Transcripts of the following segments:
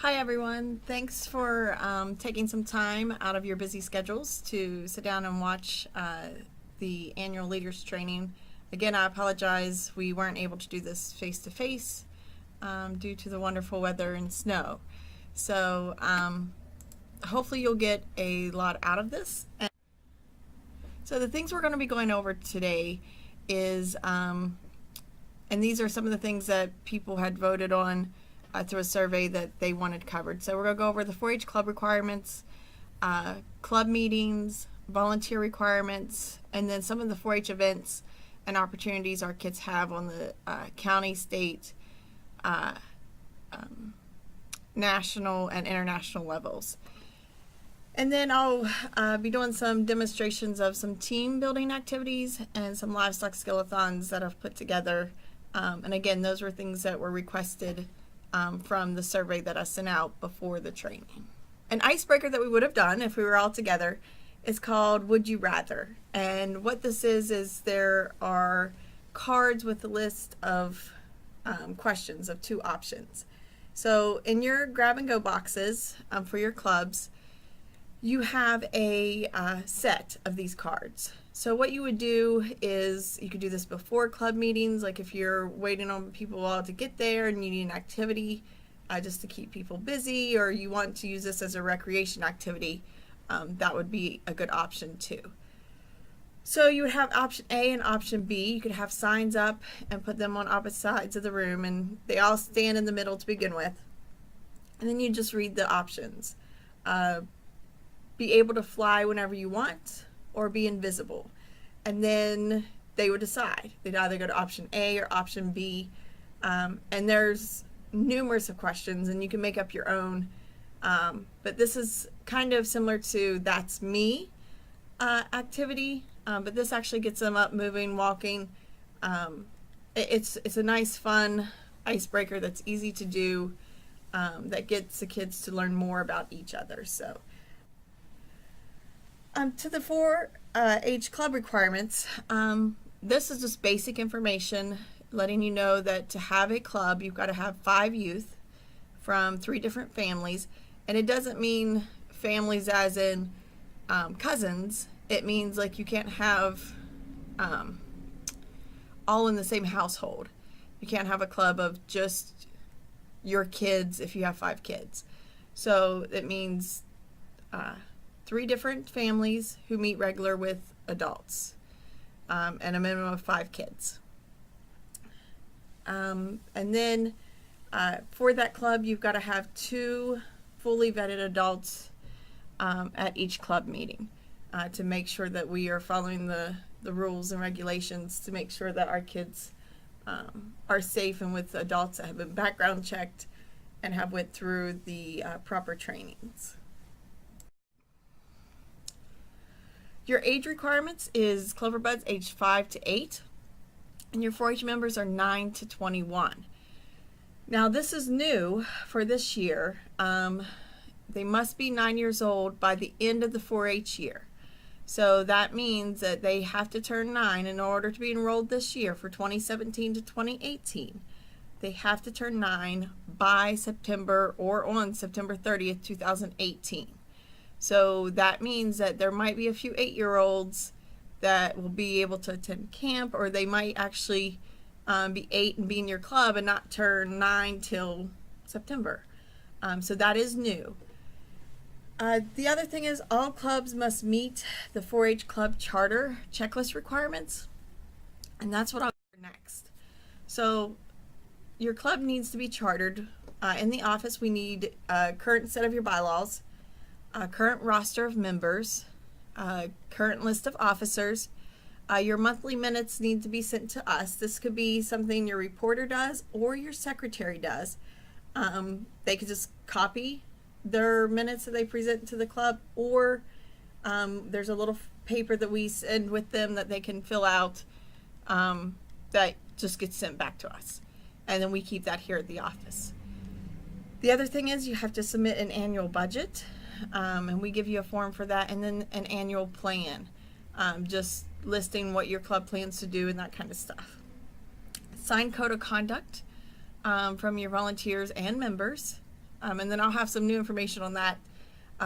Hi everyone, thanks for taking some time out of your busy schedules to sit down and watch the annual leaders training. Again, I apologize we weren't able to do this face to face due to the wonderful weather and snow. So hopefully you'll get a lot out of this. So the things we're going to be going over today is, and these are some of the things that people had voted on through a survey that they wanted covered. So we're going to go over the 4-H club requirements, club meetings, volunteer requirements, and then some of the 4-H events and opportunities our kids have on the county, state, national, and international levels. And then I'll be doing some demonstrations of some team building activities and some livestock skillathons that I've put together. And again, those were things that were requested from the survey that I sent out before the training. An icebreaker that we would have done if we were all together is called Would You Rather. And what this is there are cards with a list of questions of 2 options. So in your grab and go boxes for your clubs, you have a set of these cards. So what you would do is you could do this before club meetings, like if you're waiting on people all to get there and you need an activity just to keep people busy, or you want to use this as a recreation activity, that would be a good option too. So you would have option A and option B. You could have signs up and put them on opposite sides of the room, and they all stand in the middle to begin with. And then you just read the options. Be able to fly whenever you want, or be invisible. And then they would decide. They'd either go to option A or option B. And there's numerous of questions, and you can make up your own. But this is kind of similar to That's Me activity, but this actually gets them up, moving, walking. It's a nice, fun icebreaker that's easy to do, that gets the kids to learn more about each other. So to the 4-H club requirements, this is just basic information letting you know that to have a club, you've got to have 5 youth from 3 different families. And it doesn't mean families as in cousins. It means like you can't have all in the same household. You can't have a club of just your kids if you have 5 kids. So it means 3 different families who meet regular with adults, and a minimum of 5 kids. And then for that club, you've got to have 2 fully vetted adults at each club meeting to make sure that we are following the rules and regulations, to make sure that our kids are safe and with adults that have been background checked and have went through the proper trainings. Your age requirements is Clover Buds aged 5 to 8, and your 4-H members are 9 to 21. Now this is new for this year. They must be 9 years old by the end of the 4-H year. So that means that they have to turn 9 in order to be enrolled this year for 2017 to 2018. They have to turn 9 by September or on September 30th, 2018. So that means that there might be a few 8-year-olds that will be able to attend camp, or they might actually be 8 and be in your club and not turn 9 till September. So that is new. The other thing is all clubs must meet the 4-H club charter checklist requirements, and that's what I'll cover next. So your club needs to be chartered. In the office, we need a current set of your bylaws, a current roster of members, current list of officers. Your monthly minutes need to be sent to us. This could be something your reporter does or your secretary does. They could just copy their minutes that they present to the club, or there's a little paper that we send with them that they can fill out that just gets sent back to us. And then we keep that here at the office. The other thing is you have to submit an annual budget. And we give you a form for that, and then an annual plan, just listing what your club plans to do and that kind of stuff. Signed code of conduct from your volunteers and members, And then I'll have some new information on that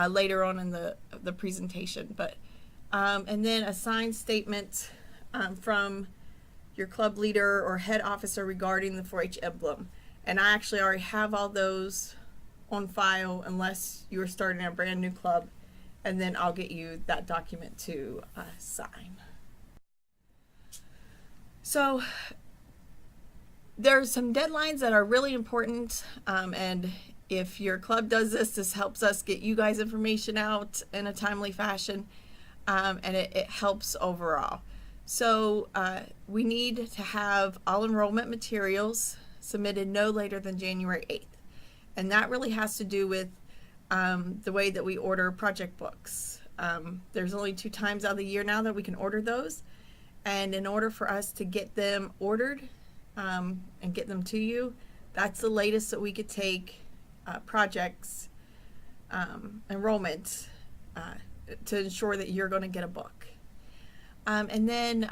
later on in the presentation. But and then a signed statement from your club leader or head officer regarding the 4-H emblem. And I actually already have all those on file unless you are starting a brand new club, and then I'll get you that document to sign. So there's some deadlines that are really important, and if your club does this, this helps us get you guys information out in a timely fashion, and it helps overall. So we need to have all enrollment materials submitted no later than January 8th. And that really has to do with the way that we order project books. There's only 2 times out of the year now that we can order those. And in order for us to get them ordered and get them to you, that's the latest that we could take projects enrollment to ensure that you're going to get a book. And then,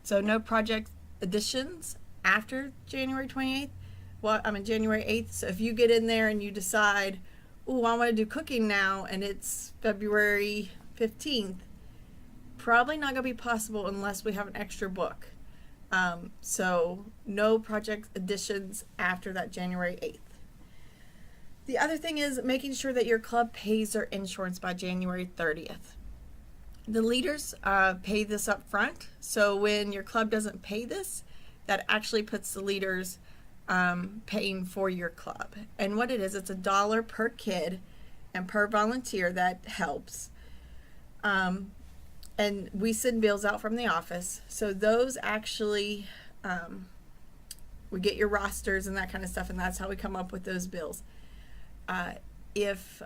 so no project additions after January 28th. Well, I mean January 8th. So if you get in there and you decide, oh, I want to do cooking now, and it's February 15th, probably not going to be possible unless we have an extra book. So no project additions after that January 8th. The other thing is making sure that your club pays their insurance by January 30th. The leaders pay this up front, so when your club doesn't pay this, that actually puts the leaders paying for your club. And what it is, it's $1 per kid and per volunteer that helps. And we send bills out from the office, so those actually, we get your rosters and that kind of stuff, and that's how we come up with those bills. If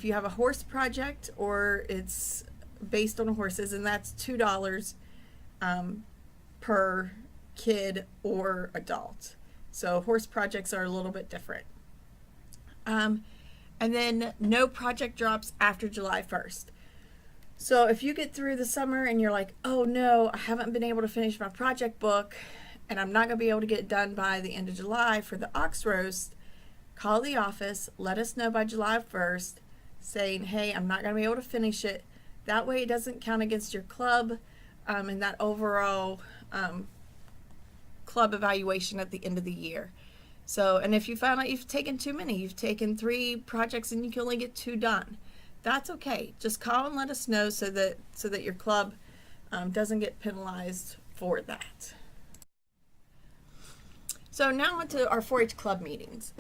you have a horse project or it's based on horses, and that's $2 per kid or adult. So horse projects are a little bit different. And then no project drops after July 1st. So if you get through the summer and you're like, oh no, I haven't been able to finish my project book and I'm not going to be able to get it done by the end of July for the ox roast, call the office, let us know by July 1st, saying, hey, I'm not going to be able to finish it. That way it doesn't count against your club and that overall club evaluation at the end of the year. So, and if you found out you've taken too many, you've taken 3 projects and you can only get 2 done, that's okay. Just call and let us know so that your club doesn't get penalized for that. So now on to our 4-H club meetings.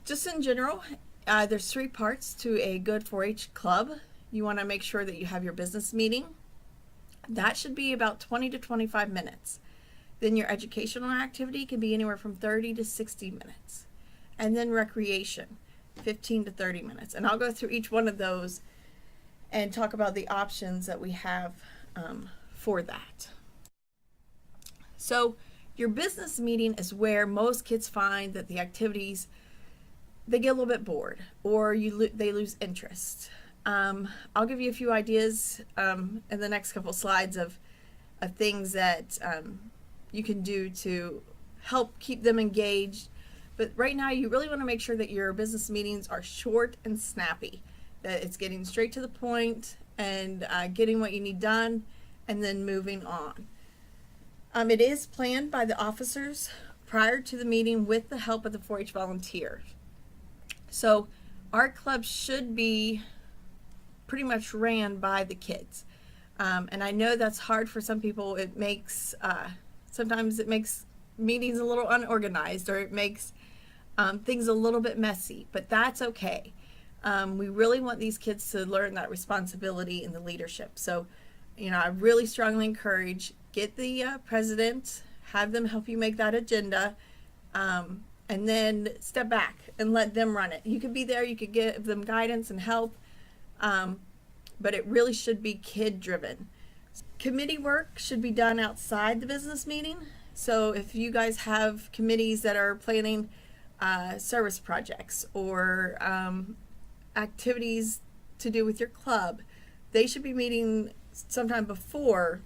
Just in general, there's 3 parts to a good 4-H club. You want to make sure that you have your business meeting. That should be about 20 to 25 minutes. Then your educational activity can be anywhere from 30 to 60 minutes. And then recreation, 15 to 30 minutes. And I'll go through each one of those and talk about the options that we have for that. So your business meeting is where most kids find that the activities, they get a little bit bored or they lose interest. I'll give you a few ideas in the next couple slides of things that you can do to help keep them engaged. But right now you really want to make sure that your business meetings are short and snappy, that it's getting straight to the point and getting what you need done and then moving on. It is planned by the officers prior to the meeting with the help of the 4-H volunteers. So our club should be pretty much ran by the kids. And I know that's hard for some people. It makes, sometimes it makes meetings a little unorganized, or it makes things a little bit messy, but that's okay. We really want these kids to learn that responsibility and the leadership. So, you know, I really strongly encourage, get the president, have them help you make that agenda, and then step back and let them run it. You could be there, you could give them guidance and help, but it really should be kid driven. Committee work should be done outside the business meeting. So if you guys have committees that are planning service projects or activities to do with your club, they should be meeting sometime before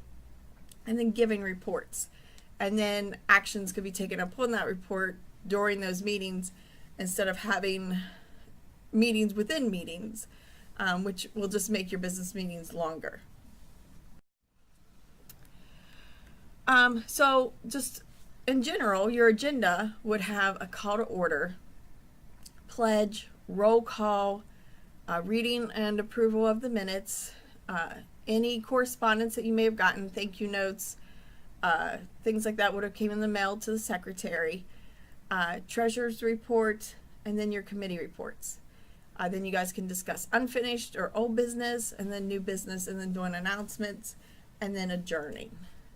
and then giving reports. And then actions could be taken upon that report during those meetings instead of having meetings within meetings, which will just make your business meetings longer. So just in general, your agenda would have a call to order, pledge, roll call, reading and approval of the minutes, any correspondence that you may have gotten, thank you notes, things like that would have came in the mail to the secretary, treasurer's report, and then your committee reports. Then you guys can discuss unfinished or old business, and then new business, and then doing announcements, and then adjourning.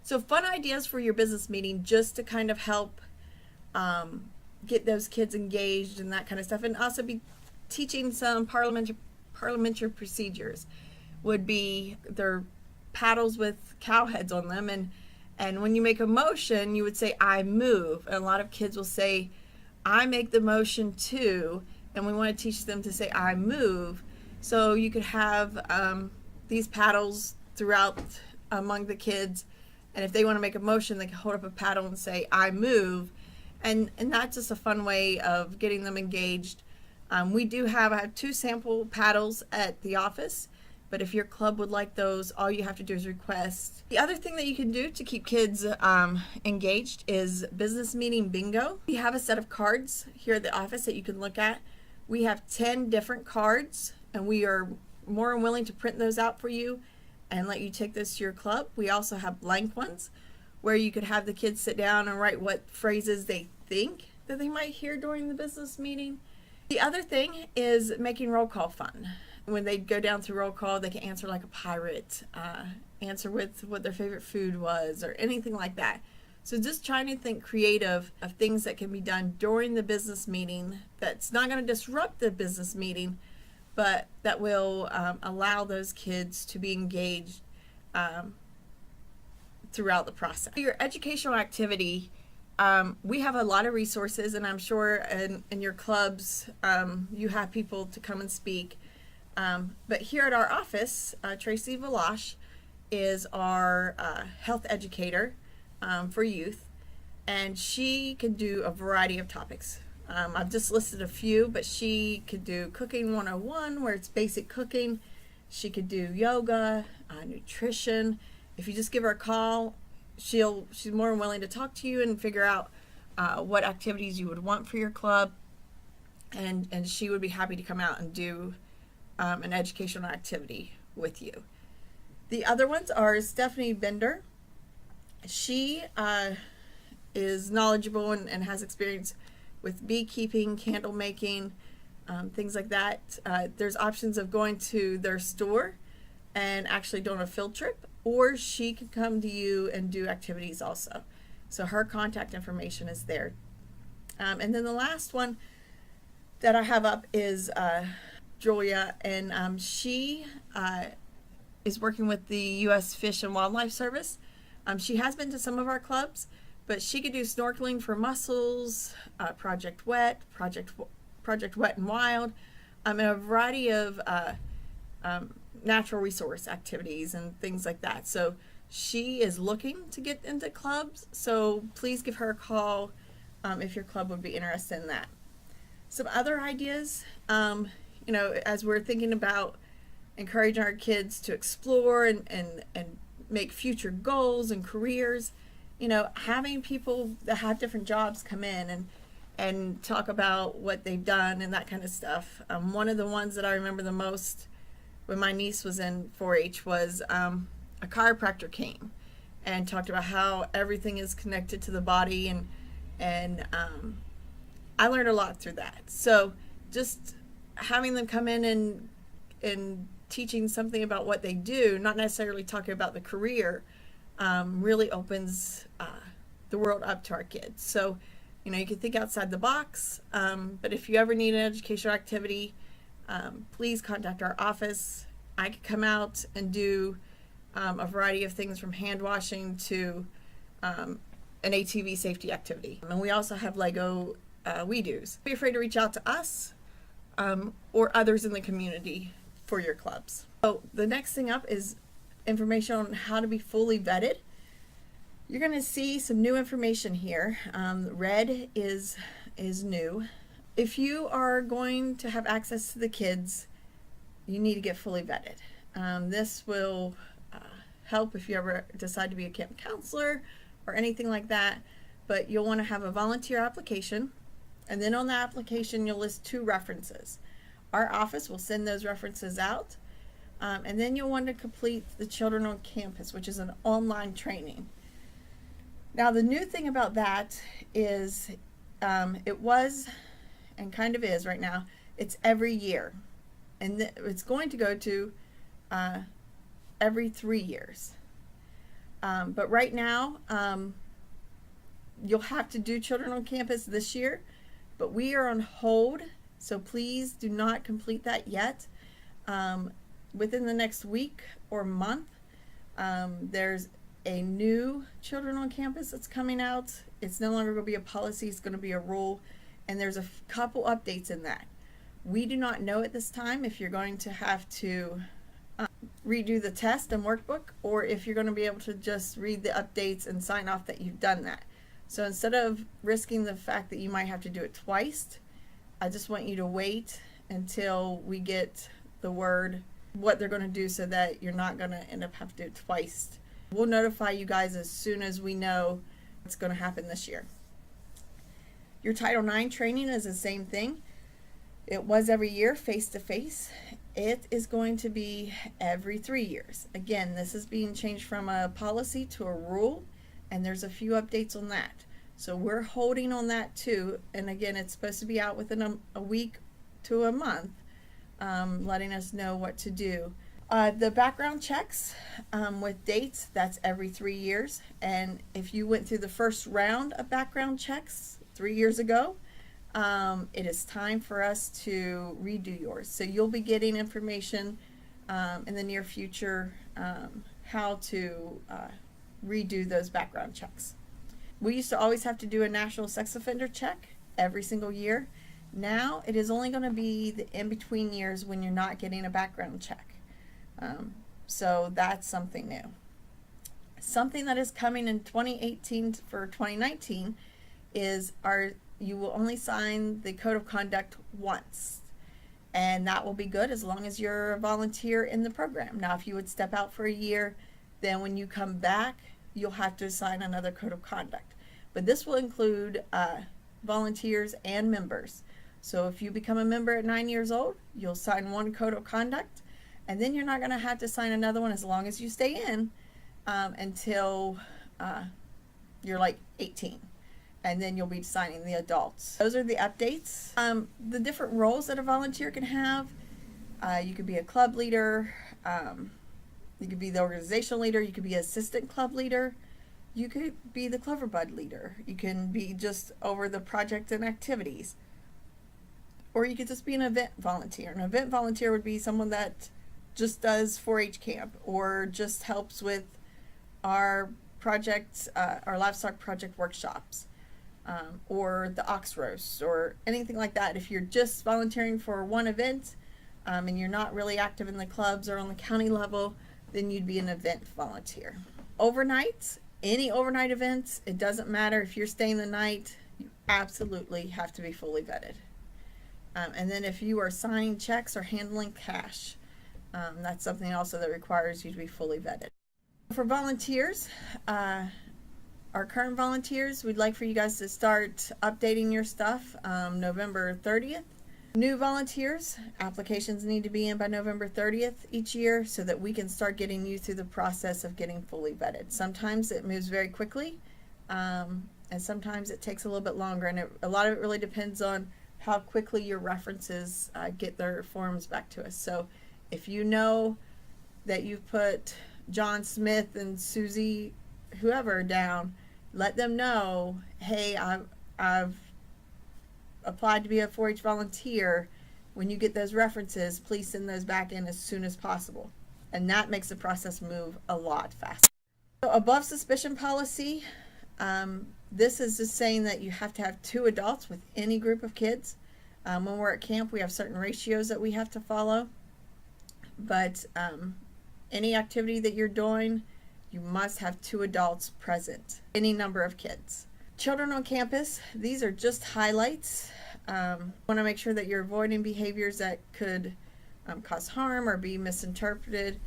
So fun ideas for your business meeting, just to kind of help get those kids engaged and that kind of stuff, and also be teaching some parliamentary procedures. Would be their paddles with cow heads on them, and when you make a motion, you would say I move, and a lot of kids will say I make the motion too, and we want to teach them to say I move. So you could have these paddles throughout among the kids, and if they want to make a motion, they can hold up a paddle and say I move, and that's just a fun way of getting them engaged. I have 2 sample paddles at the office, but if your club would like those, all you have to do is request. The other thing that you can do to keep kids engaged is business meeting bingo. We have a set of cards here at the office that you can look at. We have 10 different cards, and we are more than willing to print those out for you and let you take this to your club. We also have blank ones where you could have the kids sit down and write what phrases they think that they might hear during the business meeting. The other thing is making roll call fun. When they go down through roll call, they can answer like a pirate, answer with what their favorite food was, or anything like that. So just trying to think creative of things that can be done during the business meeting that's not going to disrupt the business meeting, but that will allow those kids to be engaged throughout the process. Your educational activity, we have a lot of resources, and I'm sure in your clubs you have people to come and speak. But here at our office, Tracy Valash is our health educator for youth, and she can do a variety of topics. I've just listed a few, but she could do Cooking 101, where it's basic cooking. She could do yoga, nutrition. If you just give her a call, she's more than willing to talk to you and figure out what activities you would want for your club, and she would be happy to come out and do an educational activity with you. The other ones are Stephanie Bender. She is knowledgeable and has experience with beekeeping, candle making, things like that. There's options of going to their store and actually doing a field trip, or she could come to you and do activities also. So her contact information is there. And then the last one that I have up is Julia, and she is working with the U.S. Fish and Wildlife Service. She has been to some of our clubs, but she could do snorkeling for mussels, Project Wet, Project Wet and Wild, and a variety of natural resource activities and things like that. So she is looking to get into clubs, so please give her a call if your club would be interested in that. Some other ideas, as we're thinking about encouraging our kids to explore and make future goals and careers, having people that have different jobs come in and talk about what they've done and that kind of stuff. One of the ones that I remember the most when my niece was in 4-H was a chiropractor came and talked about how everything is connected to the body, and I learned a lot through that. So just having them come in and teaching something about what they do, not necessarily talking about the career, really opens the world up to our kids. So, you can think outside the box, but if you ever need an educational activity, please contact our office. I could come out and do a variety of things, from hand washing to an ATV safety activity. And we also have Lego we-dos. Don't be afraid to reach out to us or others in the community for your clubs. So the next thing up is information on how to be fully vetted. You're going to see some new information here. Red is new. If you are going to have access to the kids, you need to get fully vetted. This will help if you ever decide to be a camp counselor or anything like that, but you'll want to have a volunteer application, and then on the application you'll list 2 references. Our office will send those references out, and then you'll want to complete the Children on Campus, which is an online training. Now the new thing about that is it was and kind of is right now, it's every year, and it's going to go to every 3 years. But right now, you'll have to do Children on Campus this year, but we are on hold, so please do not complete that yet. Within the next week or month, there's a new Children on Campus that's coming out. It's no longer going to be a policy, it's going to be a rule, and there's a couple updates in that. We do not know at this time if you're going to have to redo the test and workbook, or if you're going to be able to just read the updates and sign off that you've done that. So instead of risking the fact that you might have to do it twice, I just want you to wait until we get the word what they're going to do, so that you're not going to end up having to do it twice. We'll notify you guys as soon as we know what's going to happen this year. Your Title IX training is the same thing. It was every year, face-to-face. It is going to be every 3 years. Again, this is being changed from a policy to a rule, and there's a few updates on that. So we're holding on that too. And again, it's supposed to be out within a week to a month, letting us know what to do. The background checks with dates, that's every 3 years. And if you went through the first round of background checks 3 years ago, it is time for us to redo yours. So you'll be getting information in the near future how to redo those background checks. We used to always have to do a national sex offender check every single year. Now it is only going to be the in-between years when you're not getting a background check. So that's something new. Something that is coming in 2018 for 2019 is you will only sign the code of conduct once, and that will be good as long as you're a volunteer in the program. Now if you would step out for a year, then when you come back you'll have to sign another code of conduct, but this will include volunteers and members. So if you become a member at 9 years old, you'll sign one code of conduct, and then you're not going to have to sign another one as long as you stay in until you're like 18. And then you'll be signing the adults. Those are the updates. The different roles that a volunteer can have. You could be a club leader. You could be the organizational leader. You could be assistant club leader. You could be the Clover Bud leader. You can be just over the project and activities. Or you could just be an event volunteer. An event volunteer would be someone that just does 4-H camp or just helps with our projects, our livestock project workshops. Or the ox roast or anything like that. If you're just volunteering for one event and you're not really active in the clubs or on the county level, then you'd be an event volunteer. Overnight, any overnight events, it doesn't matter if you're staying the night, you absolutely have to be fully vetted. And then if you are signing checks or handling cash, that's something also that requires you to be fully vetted. For volunteers, our current volunteers, we'd like for you guys to start updating your stuff November 30th. New volunteers, applications need to be in by November 30th each year so that we can start getting you through the process of getting fully vetted. Sometimes it moves very quickly, and sometimes it takes a little bit longer, and a lot of it really depends on how quickly your references get their forms back to us. So if you know that you've put John Smith and Susie whoever down, let them know, hey, I've applied to be a 4-H volunteer. When you get those references, please send those back in as soon as possible. And that makes the process move a lot faster. So above suspicion policy, this is just saying that you have to have 2 adults with any group of kids. When we're at camp, we have certain ratios that we have to follow. But any activity that you're doing, you must have 2 adults present, any number of kids. Children on Campus, these are just highlights Want to make sure that you're avoiding behaviors that could cause harm or be misinterpreted.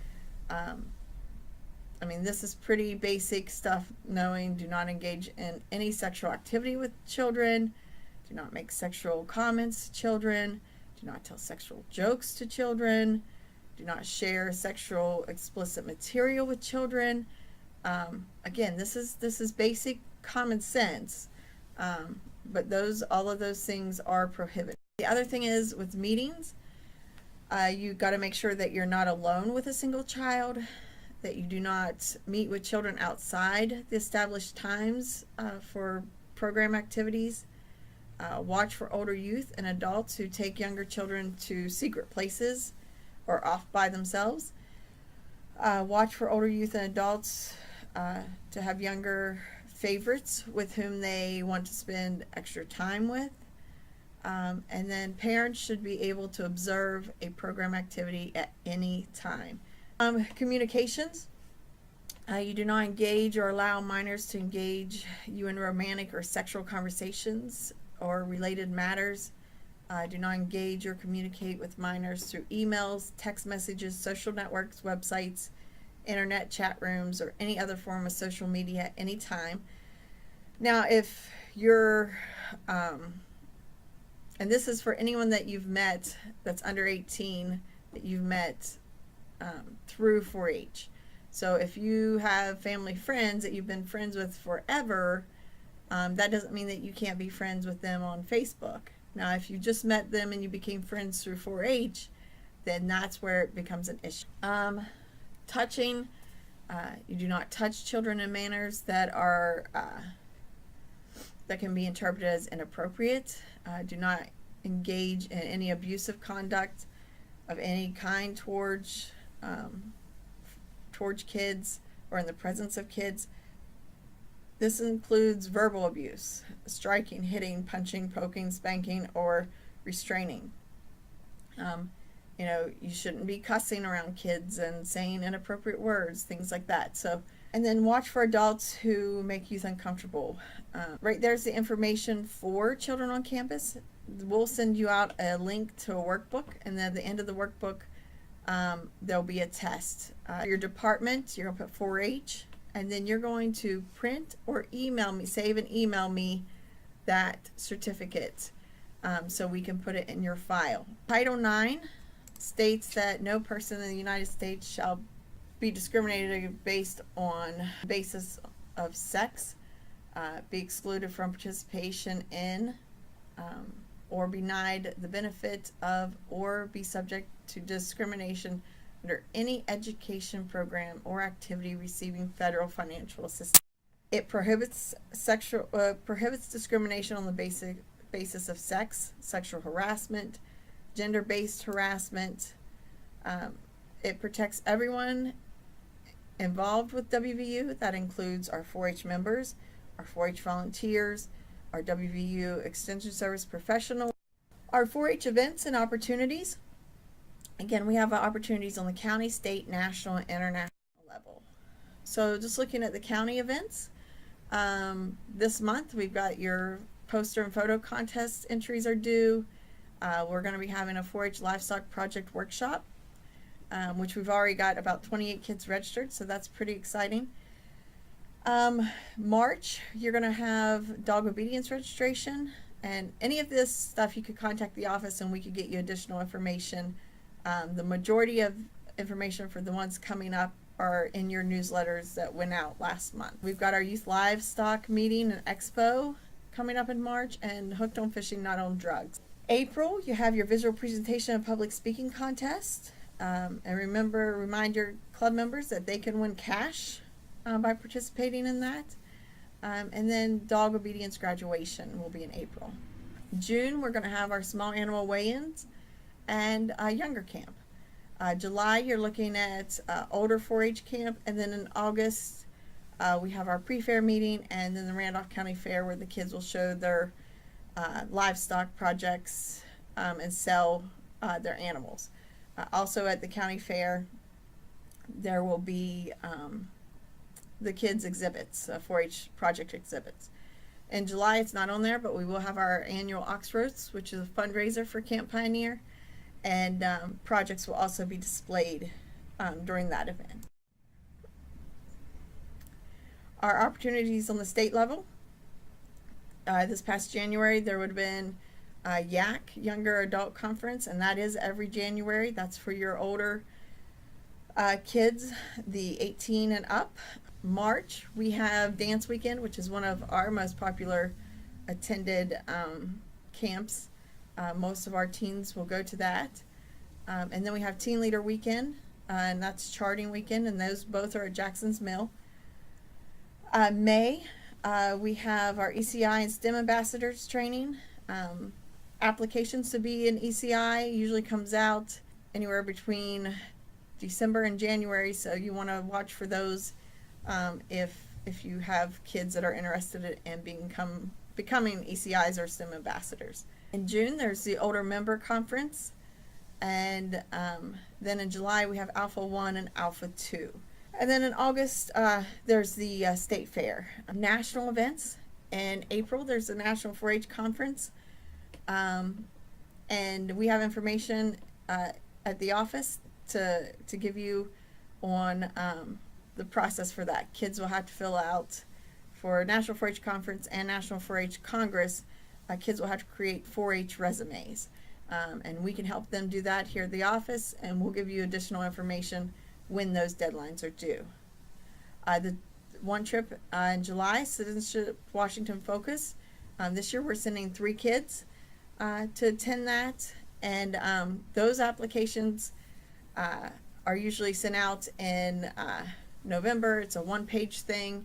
I mean, this is pretty basic stuff, knowing do not engage in any sexual activity with children, do not make sexual comments to children, do not tell sexual jokes to children, do not share sexual explicit material with children. Again, this is basic common sense, but all of those things are prohibited. The other thing is with meetings, you got to make sure that you're not alone with a single child, that you do not meet with children outside the established times for program activities. Watch for older youth and adults who take younger children to secret places or off by themselves. Watch for older youth and adults to have younger favorites with whom they want to spend extra time with. And then parents should be able to observe a program activity at any time. Communications. You do not engage or allow minors to engage you in romantic or sexual conversations or related matters. Do not engage or communicate with minors through emails, text messages, social networks, websites, internet chat rooms, or any other form of social media at any time. Now, if you're, and this is for anyone that you've met that's under 18, that you've met through 4-H. So if you have family friends that you've been friends with forever, that doesn't mean that you can't be friends with them on Facebook. Now, if you just met them and you became friends through 4-H, then that's where it becomes an issue. Touching, you do not touch children in manners that are that can be interpreted as inappropriate. Do not engage in any abusive conduct of any kind towards kids or in the presence of kids. This includes verbal abuse, striking, hitting, punching, poking, spanking, or restraining. You shouldn't be cussing around kids and saying inappropriate words, things like that. So, and then watch for adults who make youth uncomfortable. Right there's the information for children on campus. We'll send you out a link to a workbook, and then at the end of the workbook, there'll be a test. Your department, you're going to put 4-H, and then you're going to print or email me, save and email me that certificate so we can put it in your file. Title IX states that no person in the United States shall be discriminated based on the basis of sex, be excluded from participation in, or be denied the benefit of, or be subject to discrimination under any education program or activity receiving federal financial assistance. It prohibits discrimination on the basis of sex, sexual harassment, gender-based harassment. It protects everyone involved with WVU. That includes our 4-H members, our 4-H volunteers, our WVU Extension Service professionals, our 4-H events and opportunities. Again, we have opportunities on the county, state, national, and international level. So just looking at the county events, this month we've got your poster and photo contest entries are due. We're going to be having a 4-H livestock project workshop, which we've already got about 28 kids registered, so that's pretty exciting. March, you're going to have dog obedience registration, and any of this stuff you could contact the office and we could get you additional information. The majority of information for the ones coming up are in your newsletters that went out last month. We've got our youth livestock meeting and expo coming up in March, and Hooked on Fishing, Not on Drugs. April, you have your visual presentation and public speaking contest. And remind your club members that they can win cash by participating in that. And then dog obedience graduation will be in April. June, we're going to have our small animal weigh-ins and younger camp. July, you're looking at older 4-H camp, and then in August, we have our pre-fair meeting, and then the Randolph County Fair, where the kids will show their livestock projects and sell their animals. Also at the county fair, there will be the kids exhibits, 4-H project exhibits. In July, it's not on there, but we will have our annual Ox Roast, which is a fundraiser for Camp Pioneer, and projects will also be displayed during that event. Our opportunities on the state level. This past January, there would have been a YAC, Younger Adult Conference, and that is every January. That's for your older kids, the 18 and up. March, we have Dance Weekend, which is one of our most popular attended camps. Most of our teens will go to that. And then we have Teen Leader Weekend, and that's Charting Weekend, and those both are at Jackson's Mill. May, we have our ECI and STEM Ambassadors training. Applications to be an ECI usually comes out anywhere between December and January, so you want to watch for those if you have kids that are interested in becoming ECIs or STEM ambassadors. In June, there's the Older Member Conference, and then in July we have Alpha 1 and Alpha 2. And then in August, there's the State Fair. National events. In April, there's the National 4-H Conference, and we have information at the office to give you on the process for that. Kids will have to fill out for National 4-H Conference and National 4-H Congress. Kids will have to create 4-H resumes, and we can help them do that here at the office, and we'll give you additional information when those deadlines are due. The one trip in July, Citizenship Washington Focus. This year we're sending 3 kids to attend that, and those applications are usually sent out in November. It's a 1-page thing.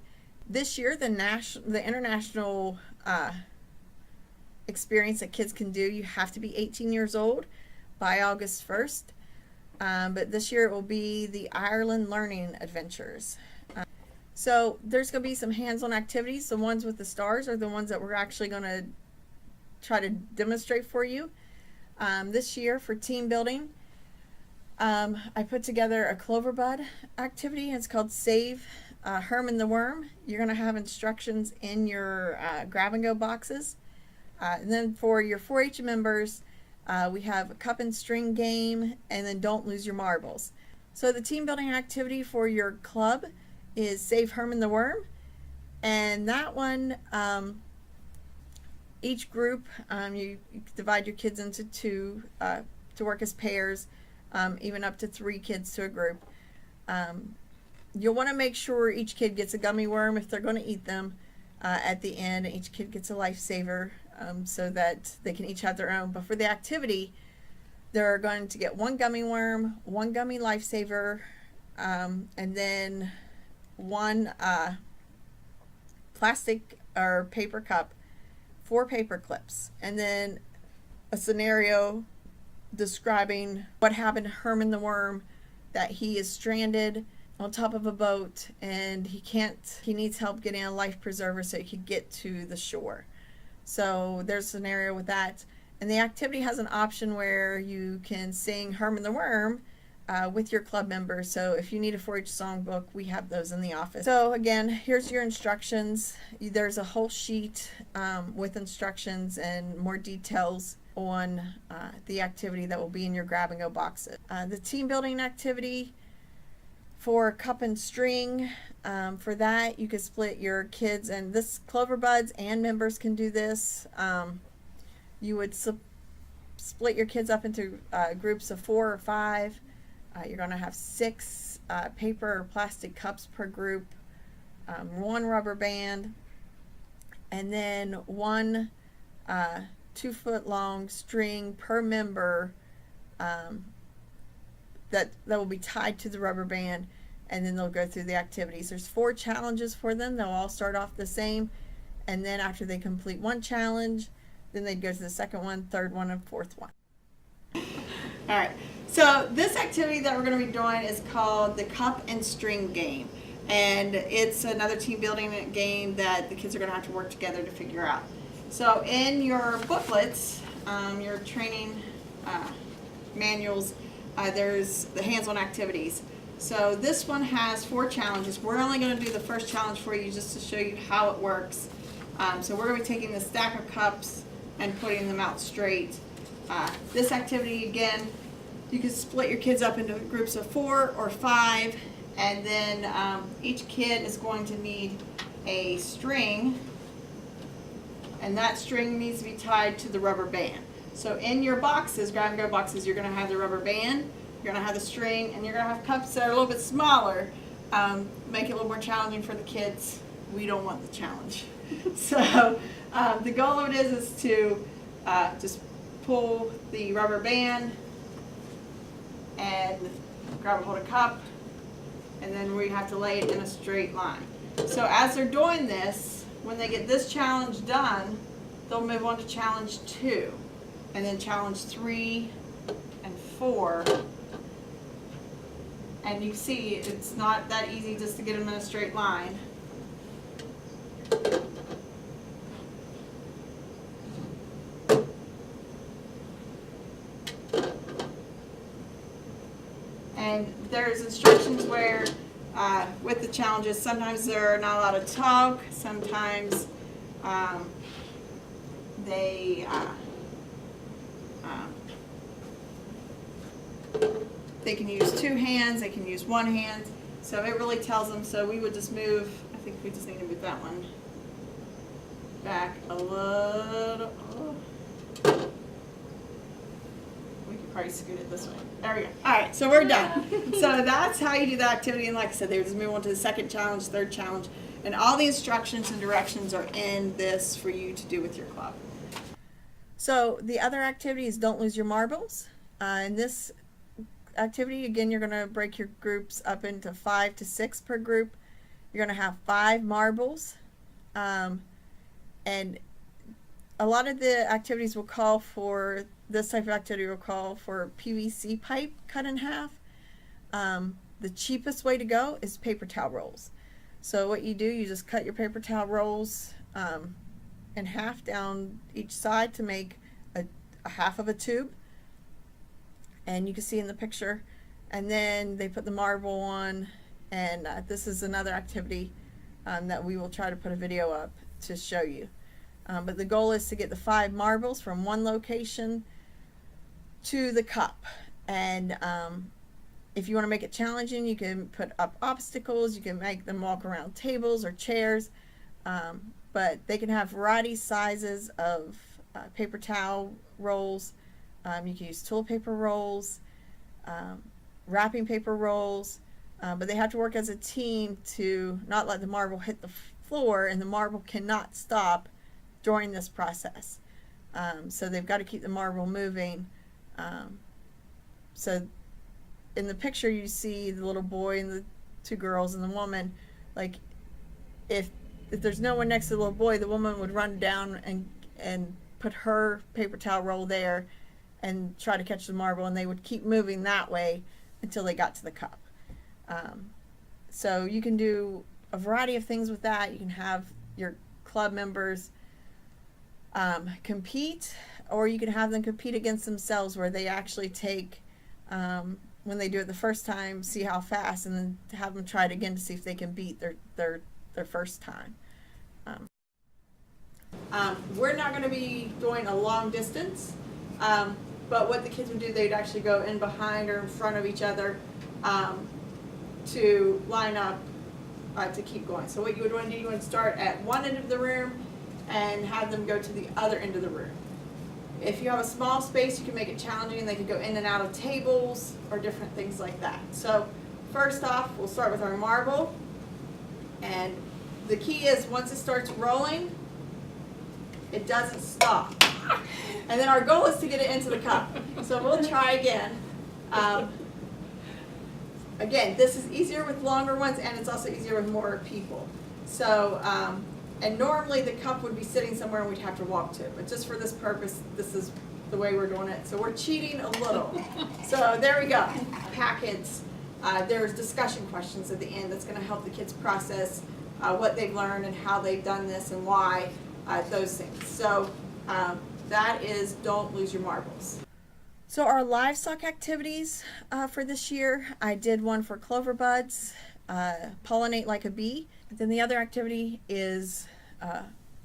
This year, the international experience that kids can do, you have to be 18 years old by August 1st. But this year it will be the Ireland Learning Adventures. So there's going to be some hands-on activities. The ones with the stars are the ones that we're actually going to try to demonstrate for you. This year for team building, I put together a Cloverbud activity. It's called Save Herman the Worm. You're going to have instructions in your grab-and-go boxes. And then for your 4-H members, we have a cup and string game, and then don't lose your marbles. So the team building activity for your club is Save Herman the Worm, and that one, each group, you divide your kids into 2 to work as pairs, even up to 3 kids to a group. You'll want to make sure each kid gets a gummy worm if they're going to eat them at the end. Each kid gets a lifesaver so that they can each have their own. But for the activity, they're going to get 1 gummy worm, 1 gummy lifesaver, and then 1 plastic or paper cup, 4 paper clips, and then a scenario describing what happened to Herman the Worm, that he is stranded on top of a boat and he needs help getting a life preserver so he could get to the shore. So there's a scenario with that, and the activity has an option where you can sing Herman the Worm with your club members. So if you need a 4-H songbook, we have those in the office. So again, here's your instructions. There's a whole sheet with instructions and more details on the activity that will be in your grab-and-go boxes. The team building activity for cup and string, for that you could split your kids, and this Cloverbuds and members can do this. You would split your kids up into groups of 4 or 5. You're going to have 6 paper or plastic cups per group, 1 rubber band, and then 1 2-foot-long string per member that will be tied to the rubber band, and then they'll go through the activities. There's 4 challenges for them. They'll all start off the same, and then after they complete 1 challenge, then they'd go to the second one, third one, and 4th one. All right, so this activity that we're going to be doing is called the cup and string game, and it's another team building game that the kids are going to have to work together to figure out. So in your booklets, your training manuals, there's the hands-on activities. So this one has 4 challenges. We're only going to do the first challenge for you just to show you how it works. So we're going to be taking the stack of cups and putting them out straight. This activity, again, you can split your kids up into groups of 4 or 5, and then each kid is going to need a string, and that string needs to be tied to the rubber band. So in your boxes, grab and go boxes, you're going to have the rubber band, you're going to have the string, and you're going to have cups that are a little bit smaller. Make it a little more challenging for the kids. We don't want the challenge. So the goal of it is to just pull the rubber band and grab a hold of cup, and then we have to lay it in a straight line. So as they're doing this, when they get this challenge done, they'll move on to challenge 2, and then challenge 3 and 4. And you see, it's not that easy just to get them in a straight line. And there's instructions where, with the challenges, sometimes they're not allowed to talk, sometimes they can use 2 hands, they can use 1 hand. So it really tells them. So we would just move, I think we just need to move that one back a little. We could probably scoot it this way. There we go. All right, so we're done. So that's how you do the activity. And like I said, they would just move on to the second challenge, third challenge. And all the instructions and directions are in this for you to do with your club. So the other activity is don't lose your marbles. In this activity, again, you're going to break your groups up into 5 to 6 per group. You're going to have 5 marbles. And a lot of the activities will call for, this type of activity will call for PVC pipe cut in half. The cheapest way to go is paper towel rolls. So what you do, you just cut your paper towel rolls in half down each side to make a half of a tube. And you can see in the picture. And then they put the marble on, and this is another activity that we will try to put a video up to show you. But the goal is to get the 5 marbles from one location to the cup. And if you want to make it challenging, you can put up obstacles, you can make them walk around tables or chairs, but they can have variety sizes of paper towel rolls. You can use toilet paper rolls, wrapping paper rolls, but they have to work as a team to not let the marble hit the floor, and the marble cannot stop during this process. So they've got to keep the marble moving. So in the picture you see the little boy and the 2 girls and the woman. Like if there's no one next to the little boy, the woman would run down and put her paper towel roll there and try to catch the marble, and they would keep moving that way until they got to the cup. So you can do a variety of things with that. You can have your club members compete, or you can have them compete against themselves, where they actually take, when they do it the first time, see how fast, and then have them try it again to see if they can beat their first time. We're not going to be doing a long distance, but what the kids would do, they'd actually go in behind or in front of each other to line up to keep going. So what you would want to do, you would start at one end of the room and have them go to the other end of the room. If you have a small space, you can make it challenging. They could go in and out of tables or different things like that. So first off, we'll start with our marble. And the key is, once it starts rolling, it doesn't stop. And then our goal is to get it into the cup. So we'll try again. Again, this is easier with longer ones, and it's also easier with more people. So, and normally the cup would be sitting somewhere and we'd have to walk to it. But just for this purpose, this is the way we're doing it. So we're cheating a little. So there we go. Packets. There's discussion questions at the end that's going to help the kids process what they've learned and how they've done this and why, those things. So that is Don't Lose Your Marbles. So our livestock activities for this year, I did one for clover buds, pollinate like a bee. Then the other activity is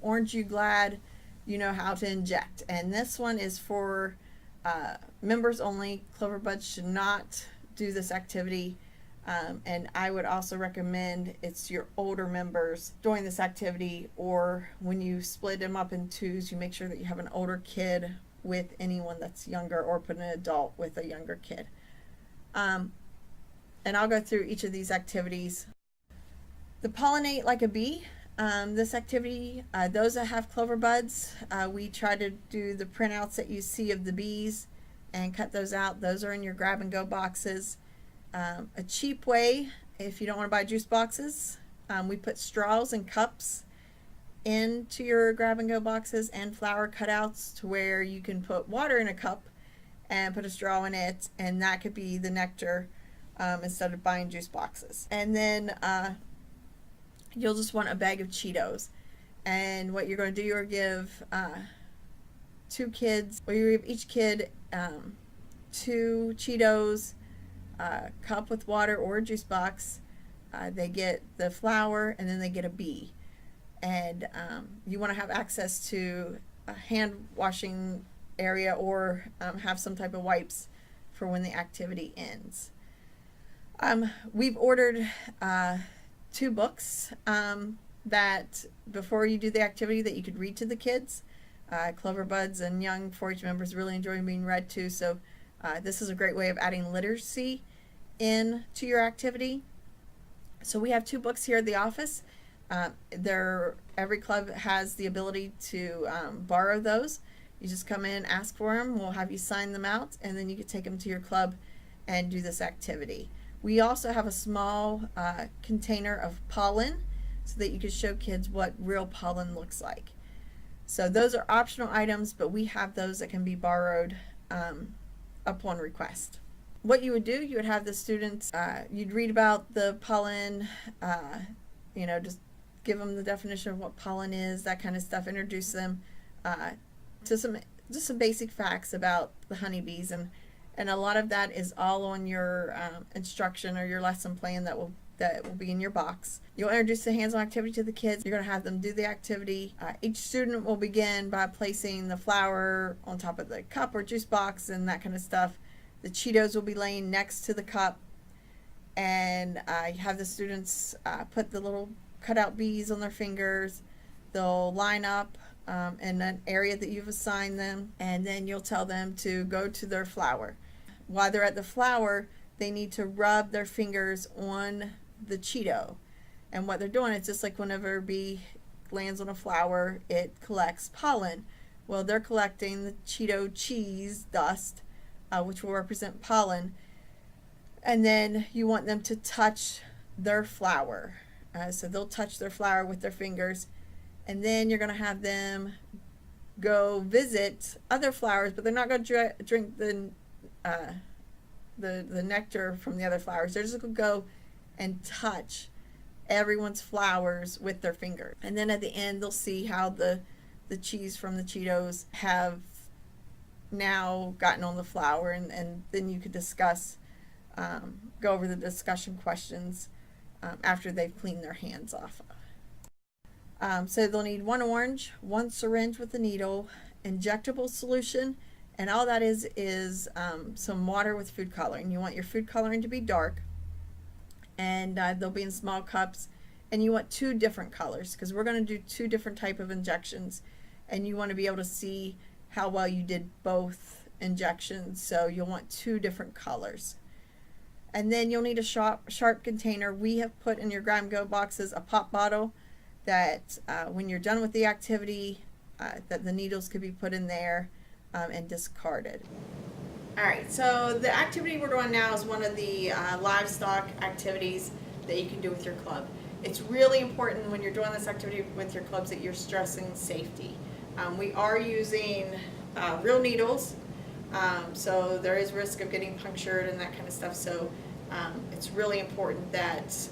Aren't you glad you know how to inject? And this one is for members only. Clover Buds should not do this activity. And I would also recommend it's your older members doing this activity, or when you split them up in twos, you make sure that you have an older kid with anyone that's younger, or put an adult with a younger kid. And I'll go through each of these activities. The pollinate like a bee. This activity, those that have clover buds, we try to do the printouts that you see of the bees and cut those out. Those are in your grab and go boxes. A cheap way, if you don't want to buy juice boxes, we put straws and cups into your grab and go boxes, and flower cutouts to where you can put water in a cup and put a straw in it, and that could be the nectar instead of buying juice boxes. And then you'll just want a bag of Cheetos, and what you're going to do, you'll give two kids, or you give each kid 2 Cheetos, a cup with water or a juice box. They get the flour, and then they get a bee. And you want to have access to a hand washing area, or have some type of wipes for when the activity ends. We've ordered 2 books that before you do the activity that you could read to the kids. Clover Buds and young 4-H members really enjoy being read to, so this is a great way of adding literacy into your activity. So we have 2 books here at the office. Every club has the ability to borrow those. You just come in, ask for them, we'll have you sign them out, and then you can take them to your club and do this activity. We also have a small container of pollen so that you can show kids what real pollen looks like. So those are optional items, but we have those that can be borrowed upon request. What you would do, you would have the students, you'd read about the pollen, just give them the definition of what pollen is, that kind of stuff, introduce them to some basic facts about the honeybees, and a lot of that is all on your instruction or your lesson plan that will be in your box. You'll introduce the hands-on activity to the kids. You're going to have them do the activity. Each student will begin by placing the flour on top of the cup or juice box and that kind of stuff. The Cheetos will be laying next to the cup, and you have the students put the little cutout bees on their fingers. They'll line up in an area that you've assigned them, and then you'll tell them to go to their flower. While they're at the flower, they need to rub their fingers on the Cheeto. And what they're doing, it's just like whenever a bee lands on a flower, it collects pollen. Well, they're collecting the Cheeto cheese dust, which will represent pollen. And then you want them to touch their flower. So they'll touch their flower with their fingers. And then you're going to have them go visit other flowers, but they're not going to drink the nectar from the other flowers. They're just going to go and touch everyone's flowers with their fingers. And then at the end, they'll see how the cheese from the Cheetos have now gotten on the flower, and then you could discuss, go over the discussion questions after they've cleaned their hands off. So they'll need 1 orange, 1 syringe with a needle, injectable solution, and all that is some water with food coloring. You want your food coloring to be dark, and they'll be in small cups, and you want 2 different colors because we're going to do 2 different type of injections, and you want to be able to see how well you did both injections, so you'll want 2 different colors. And then you'll need a sharp container. We have put in your grab and go boxes a pop bottle that when you're done with the activity, that the needles could be put in there and discarded. All right, so the activity we're doing now is one of the livestock activities that you can do with your club. It's really important when you're doing this activity with your clubs that you're stressing safety. We are using real needles, so there is risk of getting punctured and that kind of stuff, so it's really important that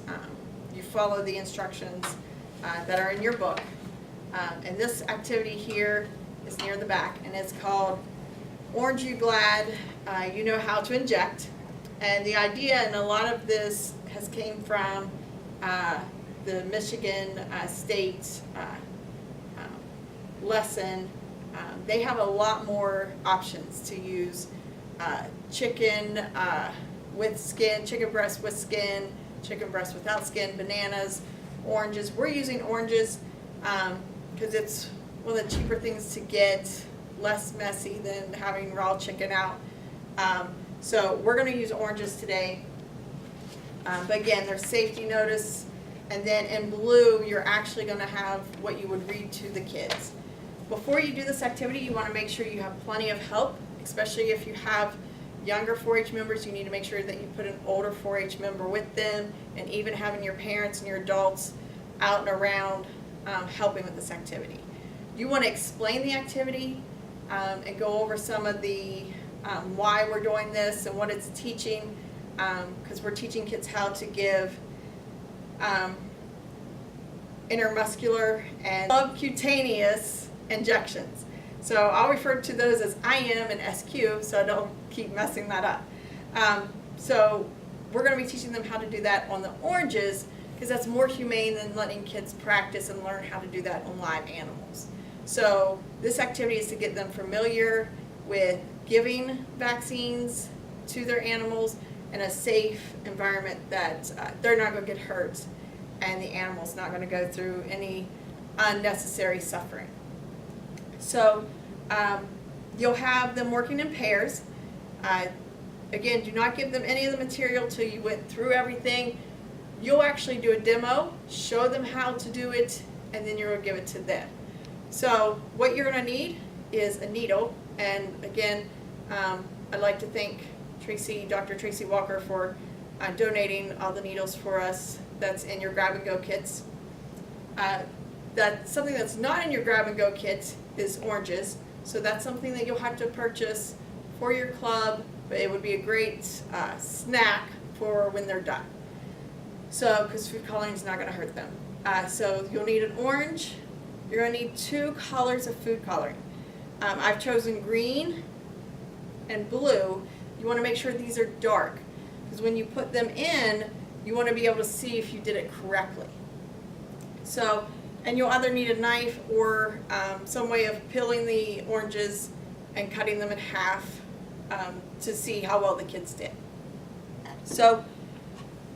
you follow the instructions that are in your book. And this activity here is near the back, and it's called Aren't You Glad You Know How to Inject? And the idea, and a lot of this has came from the Michigan State lesson, they have a lot more options to use chicken with skin, chicken breast with skin, chicken breast without skin, bananas, oranges. We're using oranges because it's one of the cheaper things to get, less messy than having raw chicken out. So we're going to use oranges today. But again, there's safety notice. And then in blue, you're actually going to have what you would read to the kids. Before you do this activity, you want to make sure you have plenty of help, especially if you have younger 4-H members. You need to make sure that you put an older 4-H member with them, and even having your parents and your adults out and around helping with this activity. You want to explain the activity and go over some of the why we're doing this and what it's teaching, because we're teaching kids how to give intermuscular and subcutaneous injections. So I'll refer to those as IM and SQ so I don't keep messing that up. So we're going to be teaching them how to do that on the oranges because that's more humane than letting kids practice and learn how to do that on live animals. So this activity is to get them familiar with giving vaccines to their animals in a safe environment that they're not going to get hurt and the animal's not going to go through any unnecessary suffering. So you'll have them working in pairs. Again, do not give them any of the material till you went through everything. You'll actually do a demo, show them how to do it, and then you're going to give it to them. So what you're going to need is a needle, and again, I'd like to thank Dr. Tracy Walker for donating all the needles for us that's in your grab-and-go kits. Something that's not in your grab-and-go kit is oranges, so that's something that you'll have to purchase for your club, but it would be a great snack for when they're done. So, because food coloring is not going to hurt them. So you'll need an orange. You're going to need 2 colors of food coloring. I've chosen green and blue. You want to make sure these are dark, because when you put them in, you want to be able to see if you did it correctly. So, and you'll either need a knife or some way of peeling the oranges and cutting them in half to see how well the kids did. So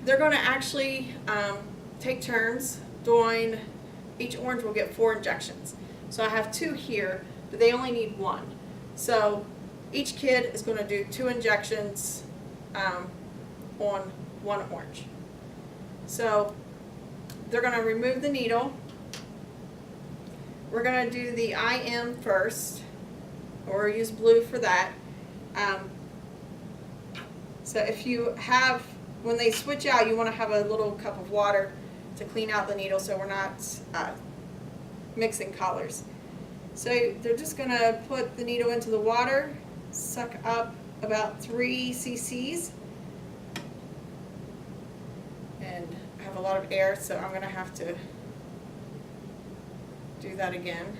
they're going to actually take turns doing, each orange will get 4 injections. So I have 2 here, but they only need 1. So each kid is going to do 2 injections on 1 orange. So they're going to remove the needle. We're going to do the IM first, or use blue for that. So if you have, when they switch out, you want to have a little cup of water to clean out the needle so we're not mixing colors. So they're just going to put the needle into the water, suck up about 3 cc's, and I have a lot of air, so I'm going to have to do that again.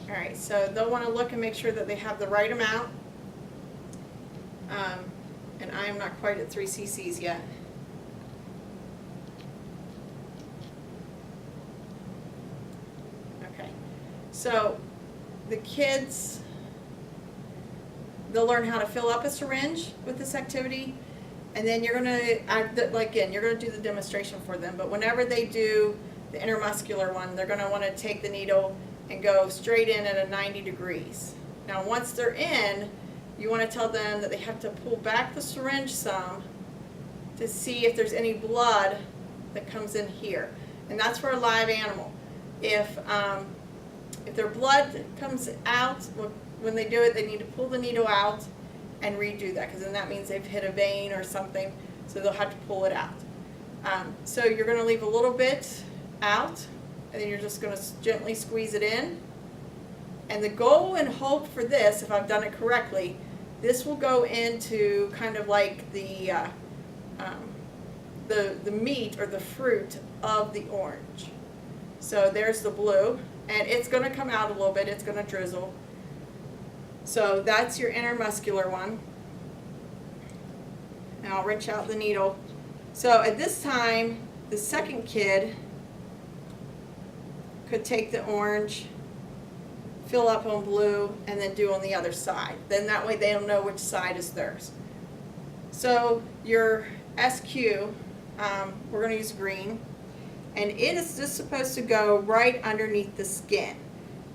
Alright, so they'll want to look and make sure that they have the right amount. And I am not quite at 3 cc's yet. Okay, so the kids, they'll learn how to fill up a syringe with this activity, and then you're going to, again, you're going to do the demonstration for them, but whenever they do the intermuscular one, they're going to want to take the needle and go straight in at a 90 degrees. Now once they're in, you want to tell them that they have to pull back the syringe some to see if there's any blood that comes in here. And that's for a live animal. If their blood comes out, when they do it, they need to pull the needle out and redo that, because then that means they've hit a vein or something, so they'll have to pull it out. So you're going to leave a little bit out, and then you're just going to gently squeeze it in. And the goal and hope for this, if I've done it correctly, this will go into kind of like the meat or the fruit of the orange. So there's the blue, and it's going to come out a little bit. It's going to drizzle. So that's your intermuscular one. I'll wrench out the needle. So at this time, the second kid could take the orange, fill up on blue, and then do on the other side. Then that way they don't know which side is theirs. So your SQ, we're going to use green, and it is just supposed to go right underneath the skin.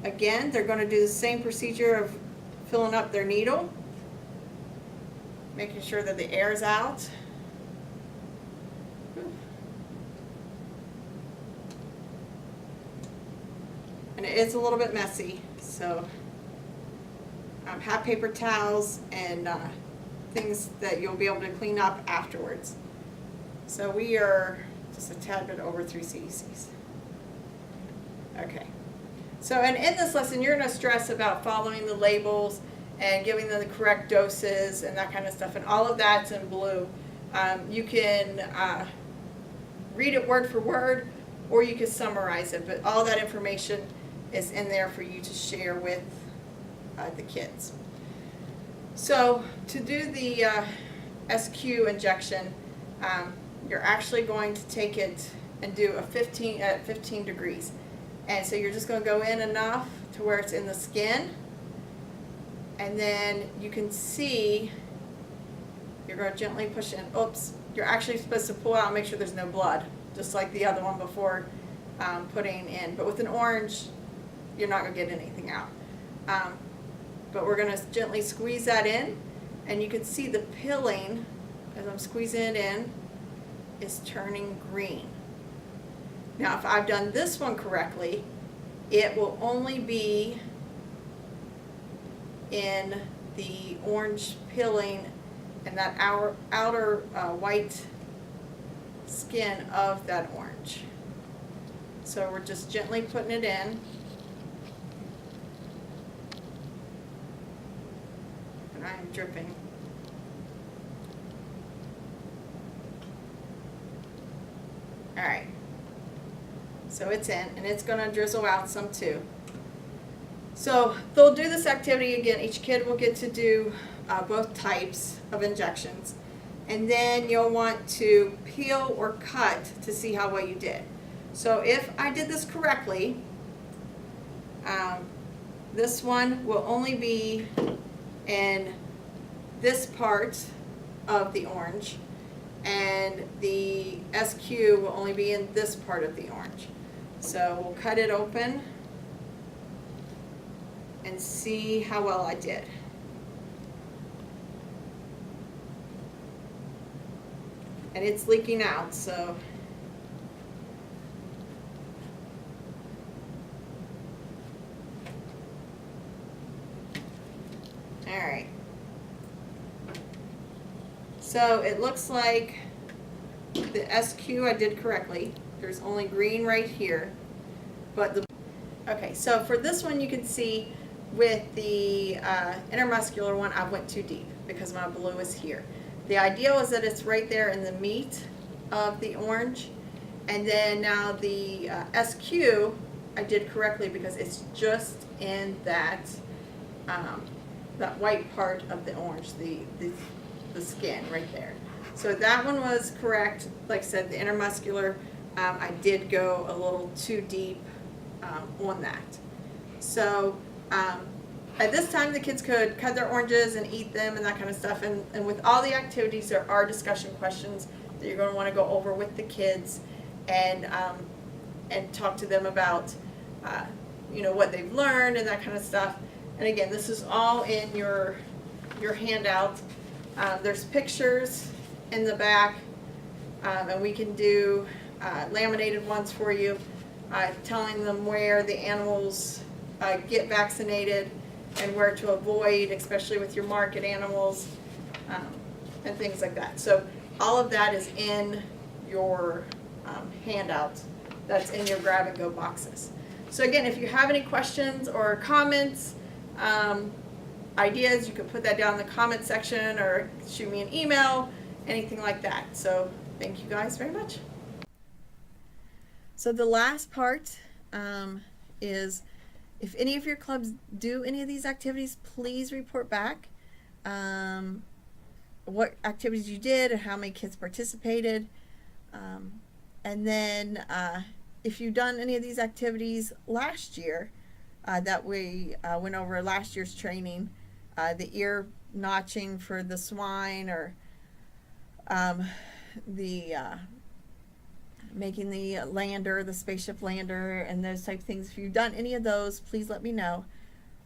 Again, they're going to do the same procedure of filling up their needle, making sure that the air is out. And it is a little bit messy, so have paper towels and things that you'll be able to clean up afterwards. So we are just a tad bit over 3 cc's. Okay. So, and in this lesson, you're going to stress about following the labels and giving them the correct doses and that kind of stuff, and all of that's in blue. You can read it word for word, or you can summarize it, but all that information is in there for you to share with the kids. So to do the SQ injection, you're actually going to take it and do a 15 degrees. And so you're just going to go in enough to where it's in the skin, and then you can see you're going to gently push in. Oops, you're actually supposed to pull out and make sure there's no blood, just like the other one before putting in. But with an orange, you're not going to get anything out. But we're going to gently squeeze that in, and you can see the pilling as I'm squeezing it in is turning green. Now if I've done this one correctly, it will only be in the orange pilling and that outer white skin of that orange. So we're just gently putting it in. And I am dripping. Alright. So it's in, and it's going to drizzle out some too. So they'll do this activity again. Each kid will get to do both types of injections. And then you'll want to peel or cut to see how well you did. So if I did this correctly, this one will only be in this part of the orange, and the SQ will only be in this part of the orange. So we'll cut it open and see how well I did. And it's leaking out, so alright. So it looks like the SQ I did correctly. There's only green right here, but the okay. So for this one, you can see with the intermuscular one, I went too deep because my blue is here. The ideal is that it's right there in the meat of the orange, and then now the SQ I did correctly because it's just in that that white part of the orange, the skin right there. So that one was correct. Like I said, the intermuscular, I did go a little too deep on that. So at this time, the kids could cut their oranges and eat them and that kind of stuff. And with all the activities, there are discussion questions that you're going to want to go over with the kids and talk to them about you know, what they've learned and that kind of stuff. And again, this is all in your handout. There's pictures in the back, and we can do laminated ones for you, telling them where the animals get vaccinated and where to avoid, especially with your market animals, and things like that. So all of that is in your handout that's in your grab and go boxes. So again, if you have any questions or comments, ideas, you can put that down in the comment section or shoot me an email, anything like that. So thank you guys very much. So the last part is if any of your clubs do any of these activities, please report back. what activities you did and how many kids participated. And then if you've done any of these activities last year that we went over last year's training, the ear notching for the swine, or the making the lander, the spaceship lander, and those type of things. If you've done any of those, please let me know.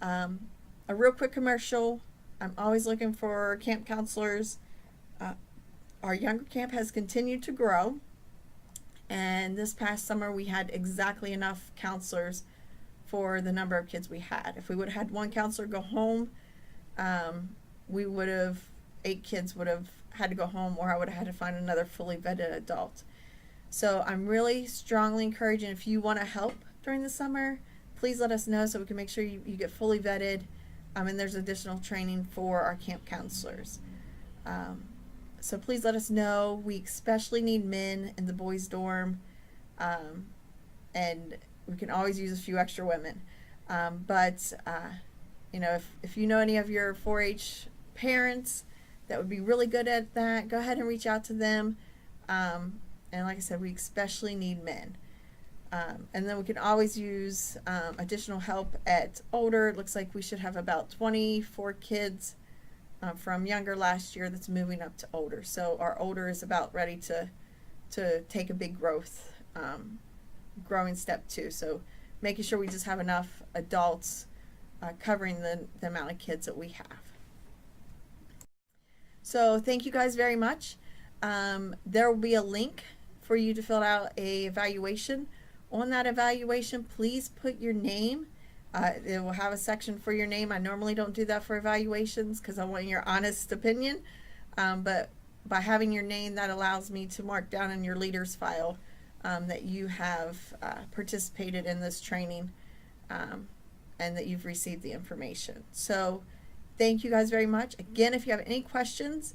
A real quick commercial. I'm always looking for camp counselors. Our younger camp has continued to grow, and this past summer we had exactly enough counselors for the number of kids we had. If we would have had one counselor go home, we would have, 8 kids would have had to go home, or I would have had to find another fully vetted adult. So I'm really strongly encouraging, if you want to help during the summer, please let us know so we can make sure you get fully vetted. And there's additional training for our camp counselors. So please let us know. We especially need men in the boys' dorm, and we can always use a few extra women. But you know, if you know any of your 4-H parents that would be really good at that, go ahead and reach out to them. And like I said, we especially need men. And then we can always use additional help at older. It looks like we should have about 24 kids from younger last year that's moving up to older. So our older is about ready to take a big growing step too. So making sure we just have enough adults covering the amount of kids that we have. So thank you guys very much. There will be a link for you to fill out a evaluation. On that evaluation, please put your name. It will have a section for your name. I normally don't do that for evaluations because I want your honest opinion. But by having your name, that allows me to mark down in your leaders file that you have participated in this training and that you've received the information. So thank you guys very much. Again, if you have any questions,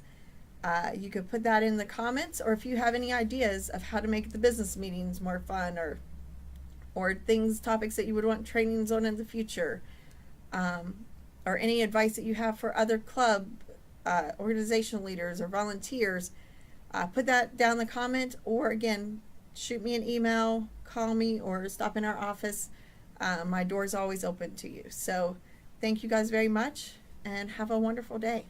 you could put that in the comments, or if you have any ideas of how to make the business meetings more fun, or topics that you would want trainings on in the future, or any advice that you have for other club organizational leaders or volunteers, put that down in the comment, or again, shoot me an email, call me, or stop in our office. My door is always open to you. So thank you guys very much, and have a wonderful day.